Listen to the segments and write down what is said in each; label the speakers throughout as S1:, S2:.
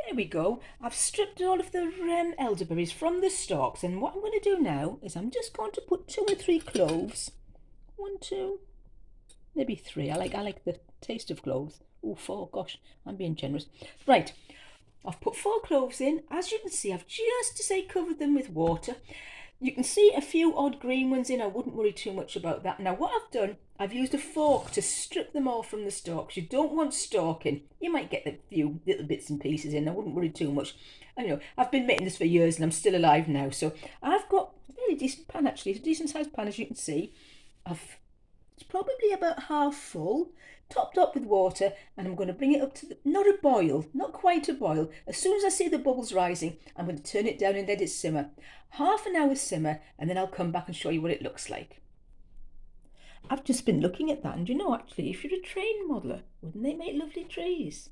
S1: There we go. I've stripped all of the elderberries from the stalks, and what I'm going to do now is I'm just going to put 2 or 3 cloves. 1, 2, maybe 3. I like the taste of cloves. Oh, 4. Gosh, I'm being generous. Right, I've put 4 cloves in. As you can see, I've just to say covered them with water. You can see a few odd green ones in. I wouldn't worry too much about that. Now what I've done, I've used a fork to strip them all from the stalks. You don't want stalking. You might get a few little bits and pieces in. I wouldn't worry too much. I know I've been making this for years and I'm still alive now. So I've got a really decent pan actually. It's a decent sized pan as you can see. It's probably about half full, topped up with water, and I'm going to bring it up to not a boil, not quite a boil. As soon as I see the bubbles rising, I'm going to turn it down and let it simmer. Half an hour simmer, and then I'll come back and show you what it looks like. I've just been looking at that, and actually, if you're a train modeller, wouldn't they make lovely trees?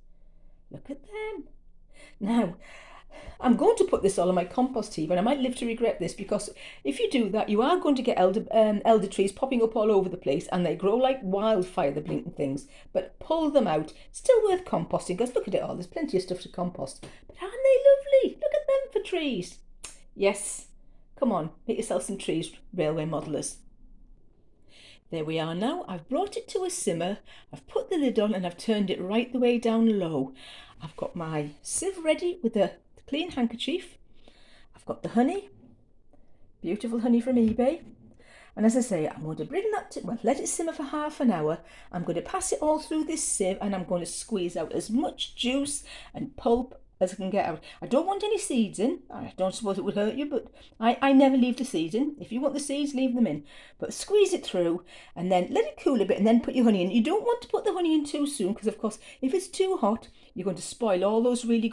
S1: Look at them. Now, I'm going to put this all on my compost heap, and I might live to regret this, because if you do that, you are going to get elder trees popping up all over the place, and they grow like wildfire, the blinking things. But pull them out. Still worth composting, because look at it all. There's plenty of stuff to compost. But aren't they lovely? Look at them for trees. Yes. Come on, make yourself some trees, railway modellers. There we are now. I've brought it to a simmer. I've put the lid on and I've turned it right the way down low. I've got my sieve ready with a clean handkerchief. I've got the honey, beautiful honey from eBay. And as I say, I'm going to bring that to, let it simmer for half an hour. I'm going to pass it all through this sieve and I'm going to squeeze out as much juice and pulp as I can get out. I don't want any seeds in. I don't suppose it would hurt you, but I never leave the seeds in. If you want the seeds, leave them in. But squeeze it through and then let it cool a bit and then put your honey in. You don't want to put the honey in too soon because, of course, if it's too hot, you're going to spoil all those really